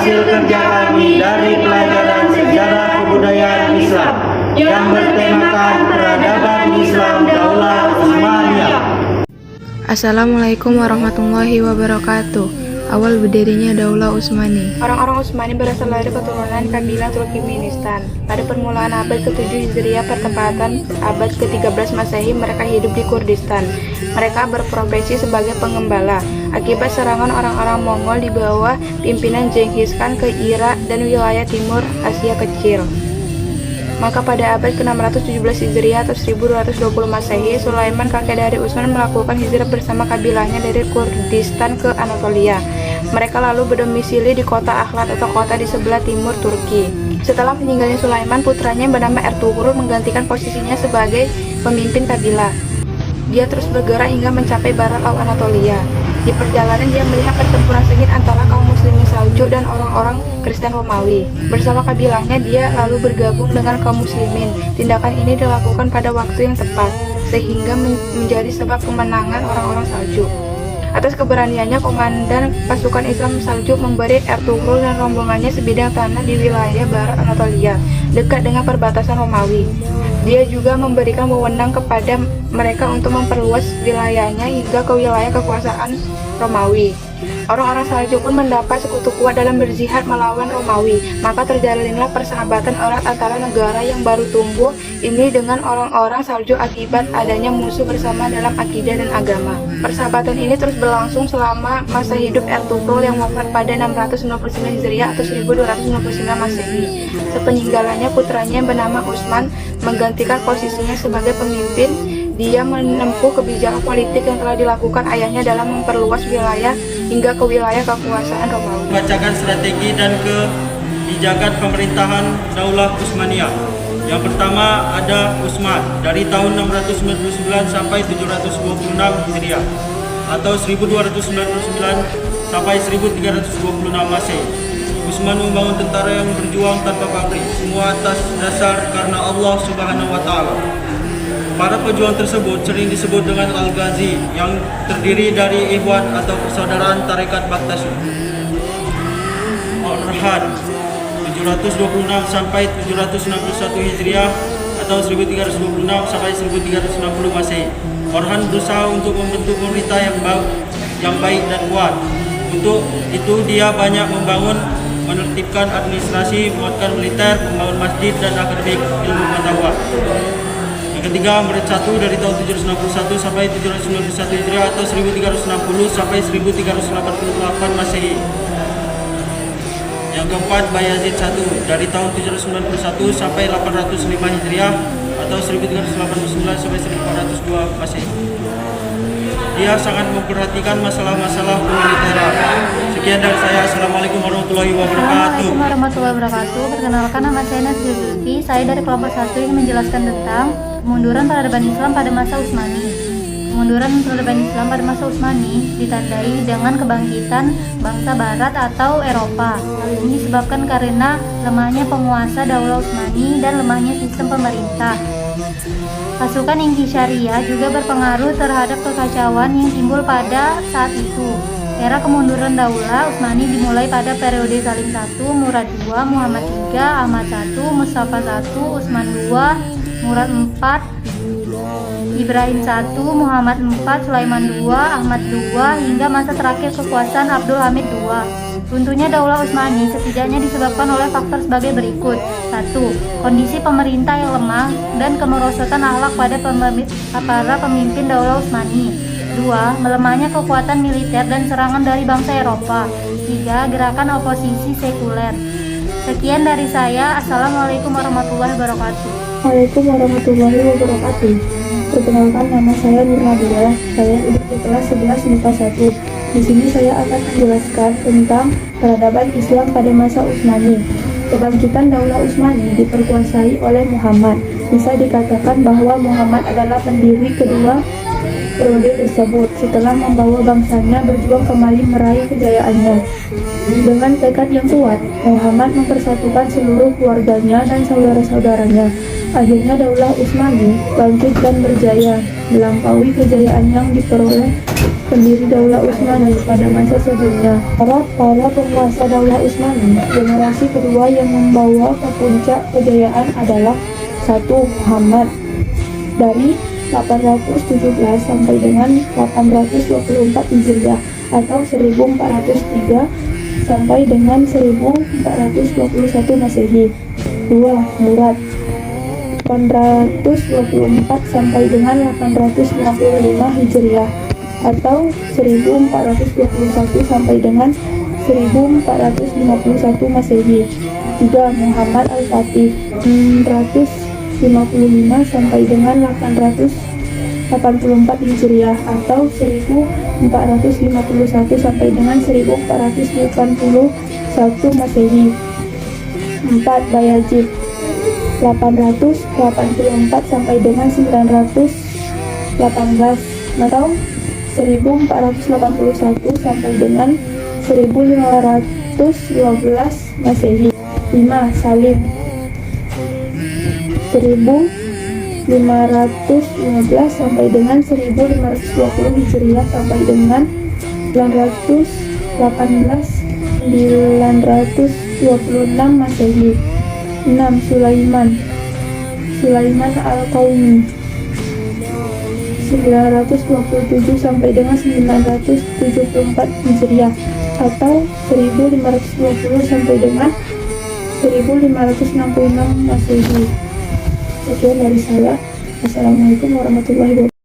hasil kerja kami dari pelajaran sejarah kebudayaan Islam yang bertemakan peradaban Islam Daulah Utsmaniyah. Assalamualaikum warahmatullahi wabarakatuh. Awal berdirinya Daulah Utsmani. Orang-orang Utsmani berasal dari keturunan kabilah Turkmenistan. Pada permulaan abad ke-7 Hijriah, pertempatan abad ke-13 Masehi, mereka hidup di Kurdistan. Mereka berprofesi sebagai pengembala. Akibat serangan orang-orang Mongol di bawah pimpinan Genghis Khan ke Irak dan wilayah timur Asia Kecil. Maka pada abad ke-617 Hijriah atau 1220 Masehi, Sulaiman, kakek dari Utsman, melakukan hijrah bersama kabilahnya dari Kurdistan ke Anatolia. Mereka lalu berdomisili di kota Aklat atau kota di sebelah timur Turki. Setelah meninggalnya Sulaiman, putranya yang bernama Ertugrul menggantikan posisinya sebagai pemimpin kabilah. Dia terus bergerak hingga mencapai barat laut Anatolia. Di perjalanan dia melihat pertempuran sengit antara kaum muslimin Saljuk dan orang-orang Kristen Romawi. Bersama kabilahnya dia lalu bergabung dengan kaum muslimin. Tindakan ini dilakukan pada waktu yang tepat, sehingga menjadi sebab kemenangan orang-orang Saljuk. Atas keberaniannya, komandan pasukan Islam Saljuk memberi Ertugrul dan rombongannya sebidang tanah di wilayah barat Anatolia, dekat dengan perbatasan Romawi. Dia juga memberikan wewenang kepada mereka untuk memperluas wilayahnya hingga ke wilayah kekuasaan Romawi. Orang-orang Saljuk pun mendapat sekutu kuat dalam berjihad melawan Romawi. Maka terjalinlah persahabatan erat antara negara yang baru tumbuh ini dengan orang-orang Saljuk akibat adanya musuh bersama dalam akidah dan agama. Persahabatan ini terus berlangsung selama masa hidup Ertugrul yang wafat pada 699 Hijriah atau 1299 Masehi. Sepeninggalannya, putranya yang bernama Utsman menggantikan posisinya sebagai pemimpin. Dia menempuh kebijakan politik yang telah dilakukan ayahnya dalam memperluas wilayah hingga ke wilayah kekuasaan Romawi. Membacakan strategi dan kebijakan pemerintahan Daulah Utsmaniyah. Yang pertama ada Utsman dari tahun 699 sampai 726 Hijriah atau 1299 sampai 1326 Masehi. Utsman membangun tentara yang berjuang tanpa pamrih, semua atas dasar karena Allah Subhanahu wa taala. Para pejuang tersebut sering disebut dengan Al-Ghazi, yang terdiri dari Ikhwan atau persaudaraan Tarekat Baktashi. Orhan 726 sampai 761 Hijriah atau 1326 sampai 1360 Masehi. Orhan berusaha untuk membentuk pemerintah yang baik dan kuat. Untuk itu dia banyak menertibkan administrasi, menguatkan militer, membangun masjid dan akademik ilmu pengetahuan. Yang ketiga, Murid 1 dari tahun 761 sampai 791 Hijriah atau 1360 sampai 1388 Masehi. Yang keempat, Bayazid 1 dari tahun 791 sampai 805 Hijriah atau 1389 sampai 1402 Masehi. Dia sangat memperhatikan masalah-masalah pemiliteran. Sekian dari saya. Assalamualaikum warahmatullahi wabarakatuh. Assalamualaikum warahmatullahi wabarakatuh. Perkenalkan, nama saya Nazri Zulfi. Saya dari kelompok 1 yang menjelaskan tentang kemunduran peradaban Islam pada masa Utsmani. Kemunduran peradaban Islam pada masa Utsmani ditandai dengan kebangkitan bangsa Barat atau Eropa. Hal ini disebabkan karena lemahnya penguasa Daulah Utsmani dan lemahnya sistem pemerintah. Pasukan Inggris-Syariah juga berpengaruh terhadap kekacauan yang timbul pada saat itu. Era kemunduran Daulah Utsmani dimulai pada periode Salim I, Murad II, Muhammad III, Ahmad I, Mustafa I, Utsman II, Murad IV, Ibrahim I, Muhammad IV, Sulaiman II, Ahmad II, hingga masa terakhir kekuasaan Abdul Hamid II. Runtuhnya Daulah Utsmani setidaknya disebabkan oleh faktor sebagai berikut. 1. Kondisi pemerintah yang lemah dan kemerosotan akhlak pada para pemimpin Daulah Utsmani. 2. Melemahnya kekuatan militer dan serangan dari bangsa Eropa. 3. Gerakan oposisi sekuler. Sekian dari saya. Assalamualaikum warahmatullahi wabarakatuh. Waalaikumsalam warahmatullahi wabarakatuh. Perkenalkan, nama saya Nur Nabilah. Saya duduk di kelas 11 MIPA 1. Di sini saya akan menjelaskan tentang peradaban Islam pada masa Utsmani. Kebangkitan Daulah Utsmani diperkuasai oleh Muhammad. Bisa dikatakan bahwa Muhammad adalah pendiri kedua periode tersebut setelah membawa bangsanya berjuang kembali meraih kejayaannya. Dengan tekad yang kuat, Muhammad mempersatukan seluruh keluarganya dan saudara-saudaranya. Akhirnya Daulah Utsmani bangkit dan berjaya, melampaui kejayaan yang diperoleh pendiri Daulah Utsmani pada masa sebelumnya. Para penguasa Daulah Utsmani, generasi kedua yang membawa ke puncak kejayaan adalah 1. Muhammad dari 817 sampai dengan 824 Hijriah atau 1403 sampai dengan 1421 Masehi. 2. Murad 824 sampai dengan 855 Hijriah atau 1421 sampai dengan 1451 Masehi. 3. Muhammad Al-Fatih 655 sampai dengan 884 Hijriah atau 1451 sampai dengan 1481 Masehi. 4. Bayazid 884 sampai dengan 918 atau 1481 sampai dengan 1512 Masehi. 5. Salim 1515 sampai dengan 1520 Hijriah sampai dengan 926 Masehi. 6. Sulaiman Al-Qaumi 927 sampai dengan 974 Hijriah atau 1520 sampai dengan 1566 Masehi. Sekian dari saya. Assalamualaikum warahmatullahi wabarakatuh.